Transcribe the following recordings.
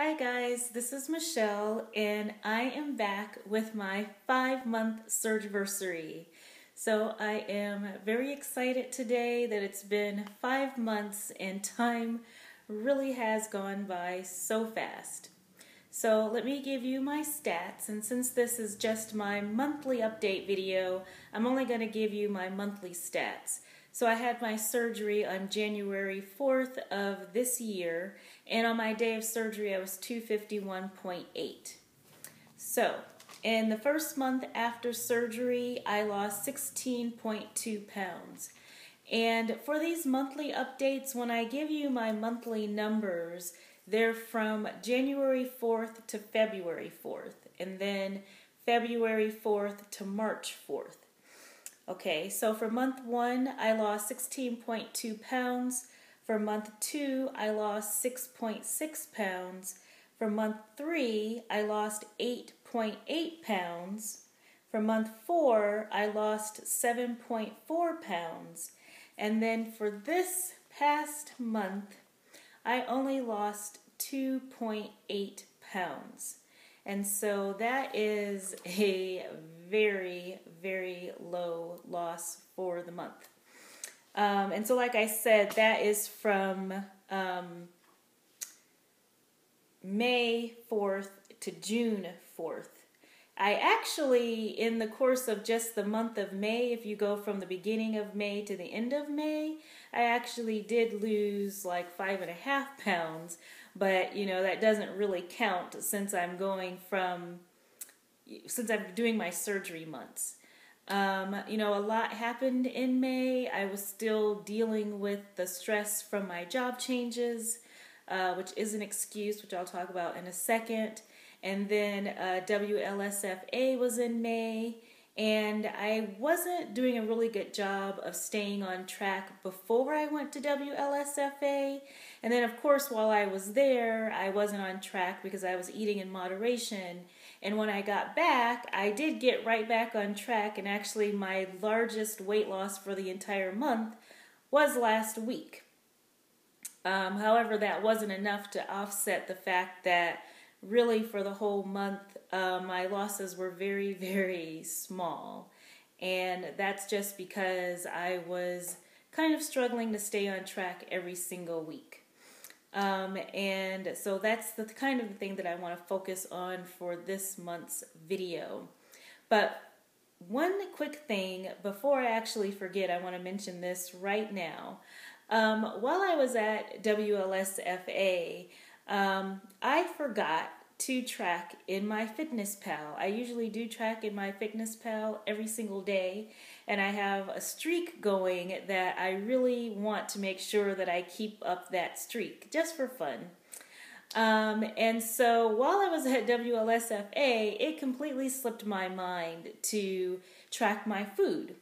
Hi guys, this is Michelle and I am back with my 5-month surgeversary. So I am very excited today that it's been 5 months and time really has gone by so fast. So let me give you my stats, and since this is just my monthly update video, I'm only going to give you my monthly stats. So I had my surgery on January 4th of this year, and on my day of surgery I was 251.8. So in the first month after surgery I lost 16.2 pounds. And for these monthly updates, when I give you my monthly numbers, they're from January 4th to February 4th, and then February 4th to March 4th. Okay, so for month 1, I lost 16.2 pounds. For month 2, I lost 6.6 pounds. For month 3, I lost 8.8 pounds. For month 4, I lost 7.4 pounds. And then for this past month, I only lost 2.8 pounds. And so that is a very, very low loss for the month. And so like I said, that is from May 4th to June 4th. I actually, in the course of just the month of May, if you go from the beginning of May to the end of May, I actually did lose like 5.5 pounds, but you know, that doesn't really count since I'm doing my surgery months. You know, a lot happened in May. I was still dealing with the stress from my job changes, which is an excuse, which I'll talk about in a second. And then WLSFA was in May, and I wasn't doing a really good job of staying on track before I went to WLSFA. And then, of course, while I was there, I wasn't on track because I was eating in moderation. And when I got back, I did get right back on track, and actually my largest weight loss for the entire month was last week. However, that wasn't enough to offset the fact that really for the whole month, my losses were very, very small. And that's just because I was kind of struggling to stay on track every single week. And so that's the kind of the thing that I want to focus on for this month's video. But one quick thing before I actually forget, I want to mention this right now. While I was at WLSFA, I forgot to track in my FitnessPal. I usually do track in my FitnessPal every single day, and I have a streak going that I really want to make sure that I keep up that streak, just for fun. And so while I was at WLSFA, it completely slipped my mind to track my food.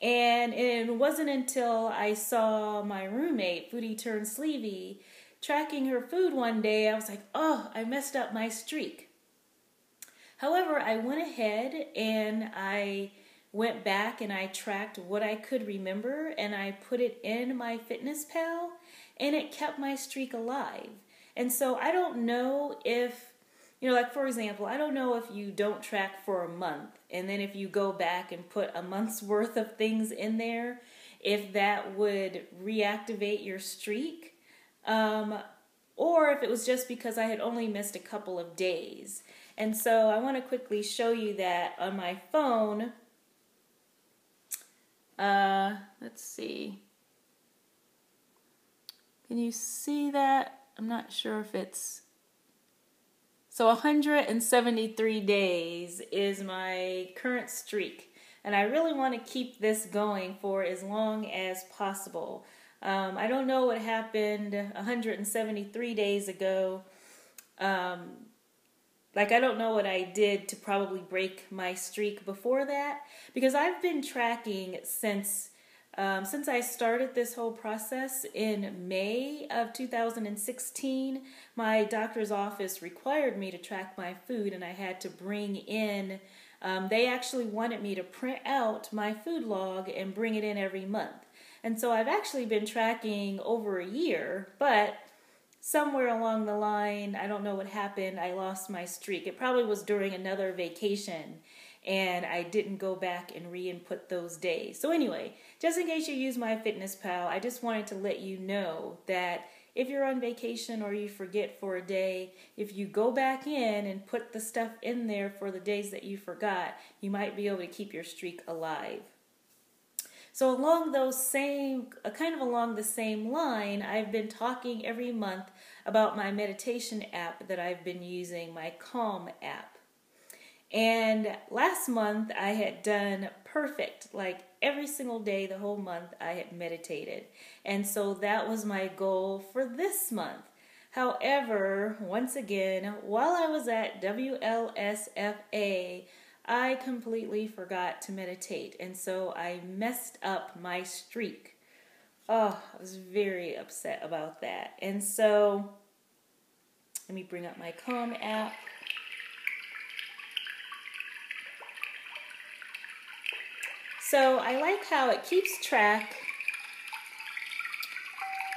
And it wasn't until I saw my roommate, Foodie Turned Sleevey, tracking her food one day, I was like, oh, I messed up my streak. However, I went ahead and I went back and I tracked what I could remember, and I put it in my FitnessPal, and it kept my streak alive. And so I don't know if, you know, like for example, I don't know if you don't track for a month, and then if you go back and put a month's worth of things in there, if that would reactivate your streak. Or if it was just because I had only missed a couple of days. And so I want to quickly show you that on my phone. Let's see. Can you see that? I'm not sure if it's... So 173 days is my current streak. And I really want to keep this going for as long as possible. I don't know what happened 173 days ago. Like, I don't know what I did to probably break my streak before that, because I've been tracking since I started this whole process in May of 2016. My doctor's office required me to track my food, and I had to bring in, they actually wanted me to print out my food log and bring it in every month. And so I've actually been tracking over a year, but somewhere along the line, I don't know what happened, I lost my streak. It probably was during another vacation, and I didn't go back and re-input those days. So anyway, just in case you use MyFitnessPal, I just wanted to let you know that if you're on vacation or you forget for a day, if you go back in and put the stuff in there for the days that you forgot, you might be able to keep your streak alive. So along along the same line, I've been talking every month about my meditation app that I've been using, my Calm app. And last month I had done perfect, like every single day the whole month I had meditated. And so that was my goal for this month. However, once again, while I was at WLSFA, I completely forgot to meditate, and so I messed up my streak. Oh, I was very upset about that. And so, let me bring up my Calm app. So I like how it keeps track.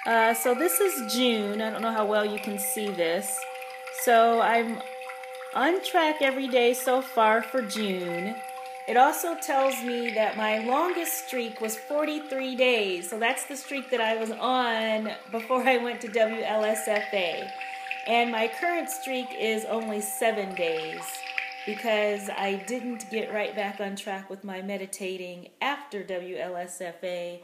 So this is June. I don't know how well you can see this. So I'm on track every day so far for June. It also tells me that my longest streak was 43 days. So that's the streak that I was on before I went to WLSFA. And my current streak is only 7 days because I didn't get right back on track with my meditating after WLSFA.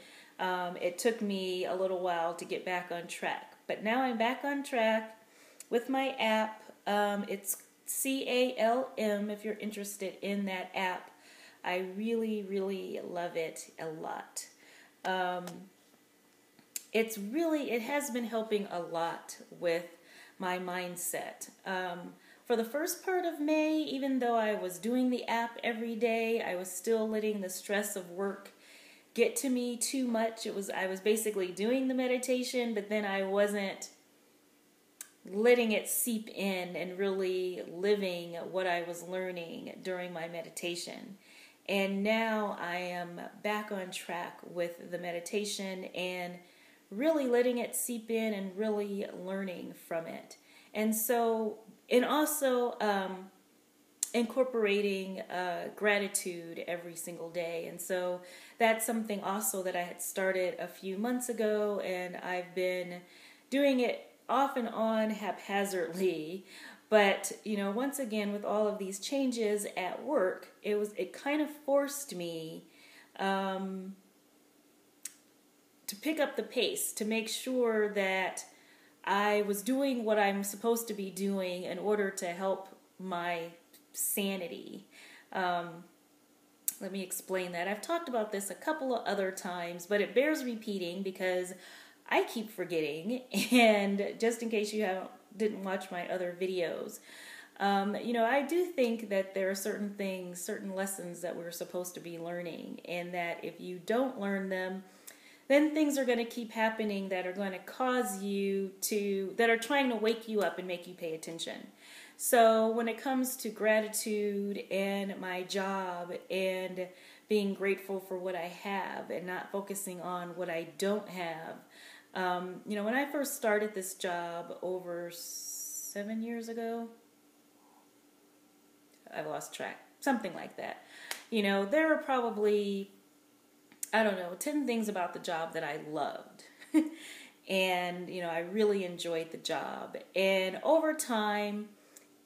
It took me a little while to get back on track. But now I'm back on track with my app. It's CALM if you're interested in that app. I really, really love it a lot. It has been helping a lot with my mindset. For the first part of May, even though I was doing the app every day, I was still letting the stress of work get to me too much. I was basically doing the meditation, but then I wasn't letting it seep in and really living what I was learning during my meditation. And now I am back on track with the meditation and really letting it seep in and really learning from it. And also incorporating gratitude every single day. And so that's something also that I had started a few months ago, and I've been doing it off and on haphazardly. But, once again, with all of these changes at work, it kind of forced me to pick up the pace, to make sure that I was doing what I'm supposed to be doing in order to help my sanity. Let me explain that. I've talked about this a couple of other times, but it bears repeating because I keep forgetting, and just in case you didn't watch my other videos, I do think that there are certain things, certain lessons that we're supposed to be learning, and that if you don't learn them, then things are going to keep happening that are going to that are trying to wake you up and make you pay attention. So when it comes to gratitude and my job and being grateful for what I have and not focusing on what I don't have, when I first started this job over 7 years ago, I've lost track, something like that. There were probably, 10 things about the job that I loved. And, I really enjoyed the job. And over time,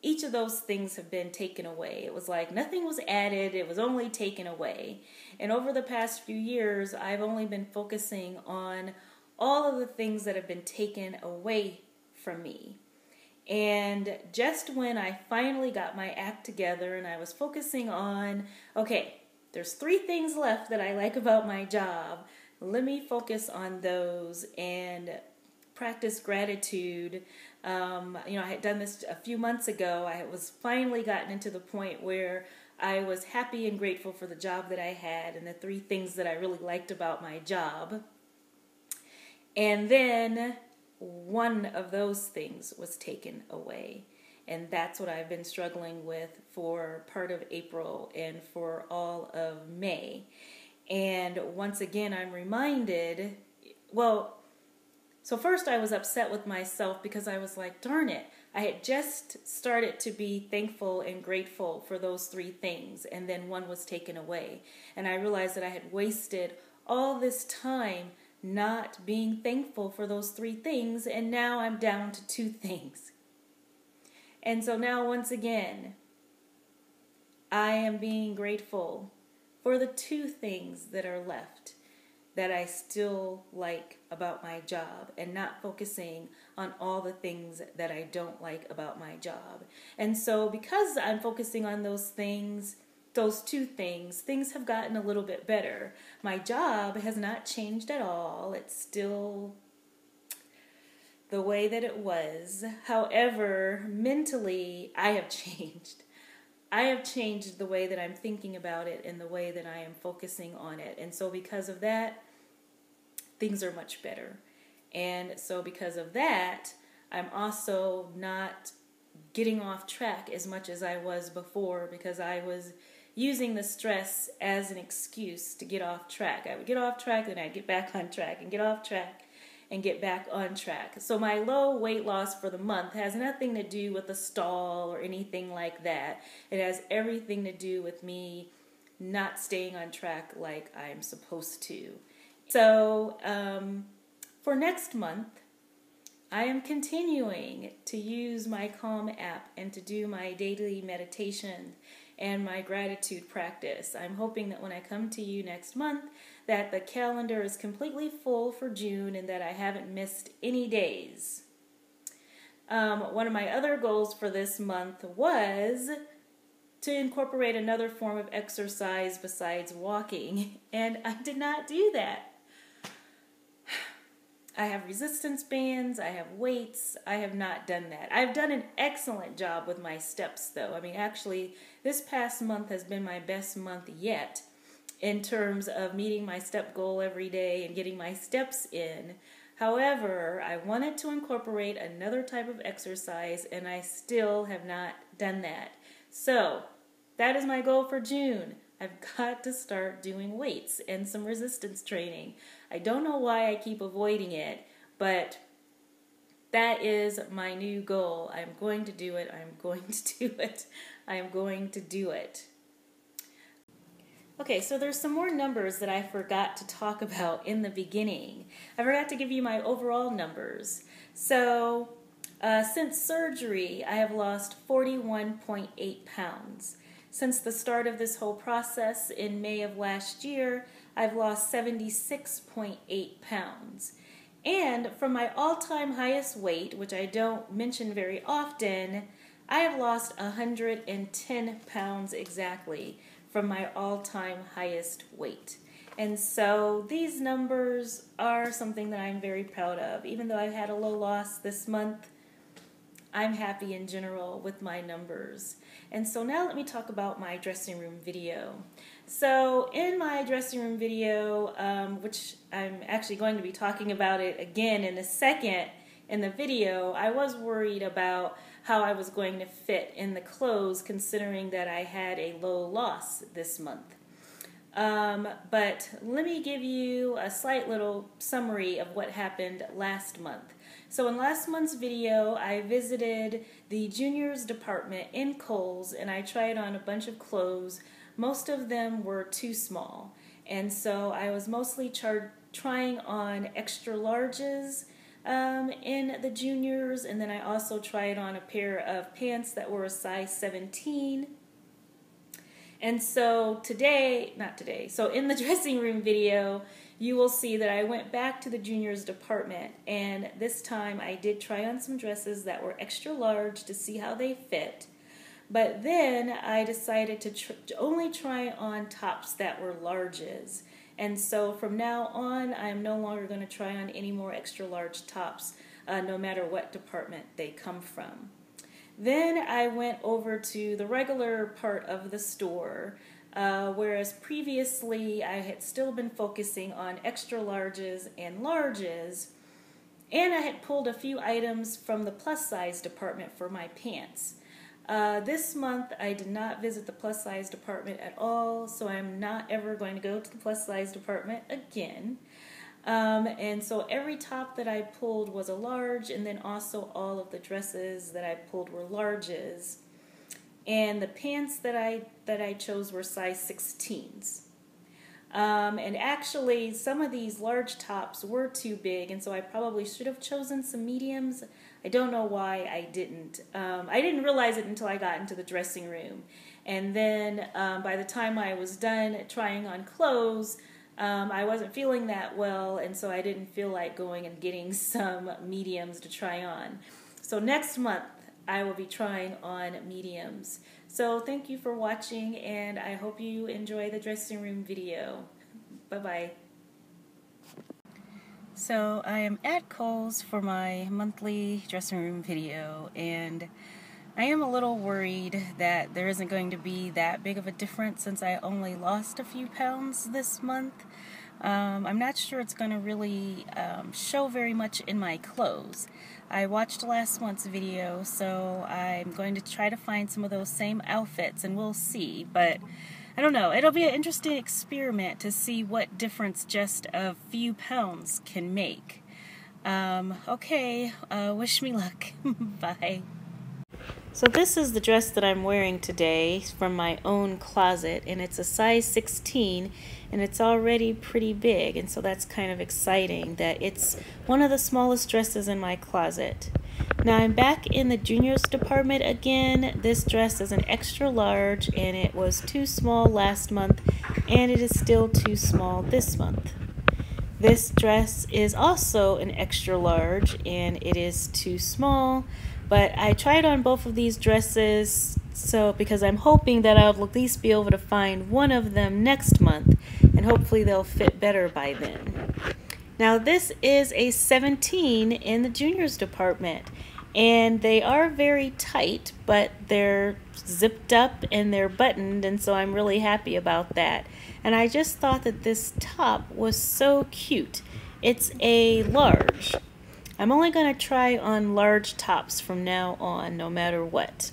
each of those things have been taken away. It was like nothing was added, it was only taken away. And over the past few years, I've only been focusing on all of the things that have been taken away from me. And just when I finally got my act together and I was focusing on, okay, there's 3 things left that I like about my job, let me focus on those and practice gratitude. I had done this a few months ago. I was finally gotten into the point where I was happy and grateful for the job that I had and the 3 things that I really liked about my job. And then one of those things was taken away. And that's what I've been struggling with for part of April and for all of May. And once again, I'm reminded, So first I was upset with myself because I was like, darn it, I had just started to be thankful and grateful for those three things, and then one was taken away. And I realized that I had wasted all this time not being thankful for those three things, and now I'm down to two things. And so now once again, I am being grateful for the two things that are left that I still like about my job, and not focusing on all the things that I don't like about my job. And so because I'm focusing on those things, those two things, things have gotten a little bit better. My job has not changed at all. It's still the way that it was. However, mentally, I have changed. I have changed the way that I'm thinking about it and the way that I am focusing on it. And so because of that, things are much better. And so because of that, I'm also not getting off track as much as I was before, because I was using the stress as an excuse to get off track. I would get off track, then I'd get back on track, and get off track and get back on track. So my low weight loss for the month has nothing to do with a stall or anything like that. It has everything to do with me not staying on track like I'm supposed to. So for next month, I am continuing to use my Calm app and to do my daily meditation and my gratitude practice. I'm hoping that when I come to you next month, that the calendar is completely full for June and that I haven't missed any days. One of my other goals for this month was to incorporate another form of exercise besides walking, and I did not do that. I have resistance bands, I have weights, I have not done that. I've done an excellent job with my steps though. I mean, actually, this past month has been my best month yet in terms of meeting my step goal every day and getting my steps in. However, I wanted to incorporate another type of exercise, and I still have not done that. So, that is my goal for June. I've got to start doing weights and some resistance training. I don't know why I keep avoiding it, but that is my new goal. I'm going to do it. I'm going to do it. I am going to do it. Okay, so there's some more numbers that I forgot to talk about in the beginning. I forgot to give you my overall numbers. So, since surgery, I have lost 41.8 pounds. Since the start of this whole process in May of last year, I've lost 76.8 pounds. And from my all-time highest weight, which I don't mention very often, I have lost 110 pounds exactly from my all-time highest weight. And so these numbers are something that I'm very proud of. Even though I've had a low loss this month, I'm happy in general with my numbers. And so now let me talk about my dressing room video. So in my dressing room video, which I'm actually going to be talking about it again in a second in the video, I was worried about how I was going to fit in the clothes considering that I had a low loss this month. But let me give you a slight little summary of what happened last month. So in last month's video, I visited the juniors department in Kohl's and I tried on a bunch of clothes. Most of them were too small. And so I was mostly trying on extra larges in the juniors, and then I also tried on a pair of pants that were a size 17. And so so in the dressing room video, you will see that I went back to the juniors department, and this time I did try on some dresses that were extra large to see how they fit. But then I decided to only try on tops that were larges. And so from now on, I'm no longer going to try on any more extra large tops, no matter what department they come from. Then I went over to the regular part of the store, whereas previously I had still been focusing on extra larges and larges, and I had pulled a few items from the plus size department for my pants. This month I did not visit the plus size department at all, so I'm not ever going to go to the plus size department again. And so every top that I pulled was a large, and then also all of the dresses that I pulled were larges. And the pants that I chose were size 16s. And actually, some of these large tops were too big, and so I probably should have chosen some mediums. I don't know why I didn't. I didn't realize it until I got into the dressing room. And then by the time I was done trying on clothes, I wasn't feeling that well, and so I didn't feel like going and getting some mediums to try on. So next month, I will be trying on mediums. So thank you for watching, and I hope you enjoy the dressing room video. Bye-bye. So I am at Kohl's for my monthly dressing room video, and I am a little worried that there isn't going to be that big of a difference since I only lost a few pounds this month. I'm not sure it's going to really show very much in my clothes. I watched last month's video, so I'm going to try to find some of those same outfits, and we'll see. But I don't know. It'll be an interesting experiment to see what difference just a few pounds can make. Okay, wish me luck. Bye. So this is the dress that I'm wearing today from my own closet, and it's a size 16, and it's already pretty big, and so that's kind of exciting that it's one of the smallest dresses in my closet. Now I'm back in the juniors department again. This dress is an extra large, and it was too small last month, and it is still too small this month. This dress is also an extra large, and it is too small. But I tried on both of these dresses because I'm hoping that I'll at least be able to find one of them next month, and hopefully they'll fit better by then. Now this is a 17 in the juniors department, and they are very tight, but they're zipped up and they're buttoned, and so I'm really happy about that. And I just thought that this top was so cute. It's a large. I'm only going to try on large tops from now on, no matter what.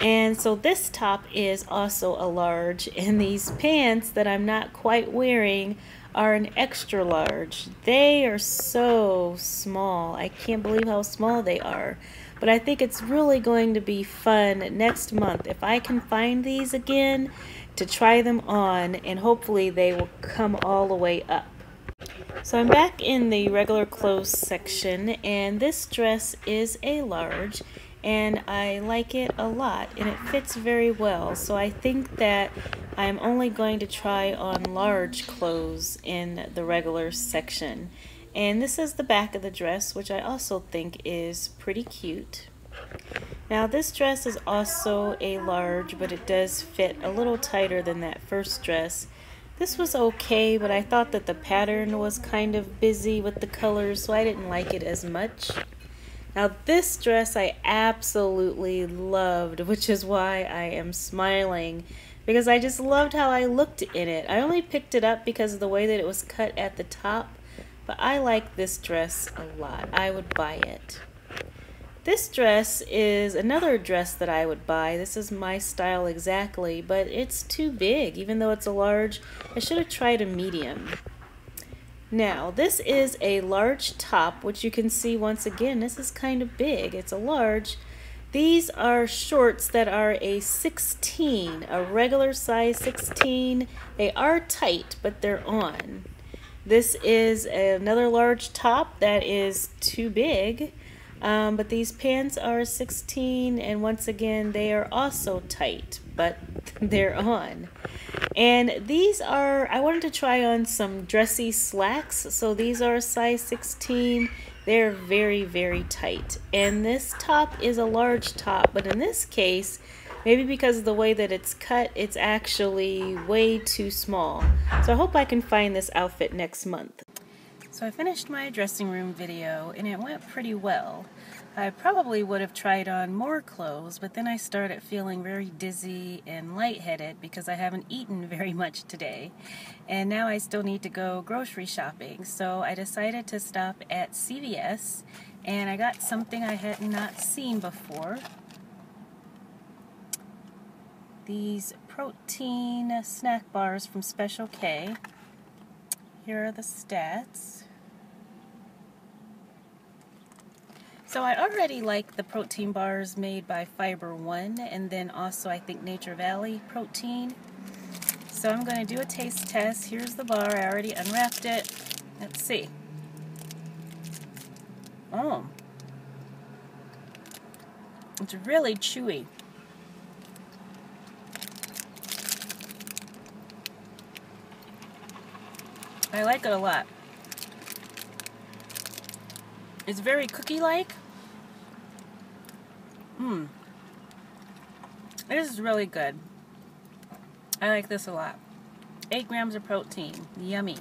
And so this top is also a large, and these pants that I'm not quite wearing are an extra large. They are so small. I can't believe how small they are. But I think it's really going to be fun next month if I can find these again to try them on, and hopefully they will come all the way up. So I'm back in the regular clothes section, and this dress is a large, and I like it a lot, and it fits very well. So I think that I'm only going to try on large clothes in the regular section. And this is the back of the dress, which I also think is pretty cute. Now this dress is also a large, but it does fit a little tighter than that first dress. This was okay, but I thought that the pattern was kind of busy with the colors, so I didn't like it as much. Now this dress I absolutely loved, which is why I am smiling, because I just loved how I looked in it. I only picked it up because of the way that it was cut at the top, but I like this dress a lot. I would buy it. This dress is another dress that I would buy. This is my style exactly, but it's too big. Even though it's a large, I should have tried a medium. Now, this is a large top, which you can see once again, this is kind of big. It's a large. These are shorts that are a 16, a regular size 16. They are tight, but they're on. This is another large top that is too big. But these pants are 16, and once again they are also tight, but they're on. And these are, I wanted to try on some dressy slacks, so these are a size 16. They're very, very tight. And this top is a large top, but in this case, maybe because of the way that it's cut, it's actually way too small. So I hope I can find this outfit next month. So I finished my dressing room video, and it went pretty well. I probably would have tried on more clothes, but then I started feeling very dizzy and lightheaded because I haven't eaten very much today. And now I still need to go grocery shopping, so I decided to stop at CVS, and I got something I had not seen before. These protein snack bars from Special K. Here are the stats. So I already like the protein bars made by Fiber One, and then also I think Nature Valley protein. So I'm going to do a taste test. Here's the bar. I already unwrapped it. Let's see. Oh, it's really chewy. I like it a lot. It's very cookie-like. This is really good. I like this a lot. 8 grams of protein. Yummy.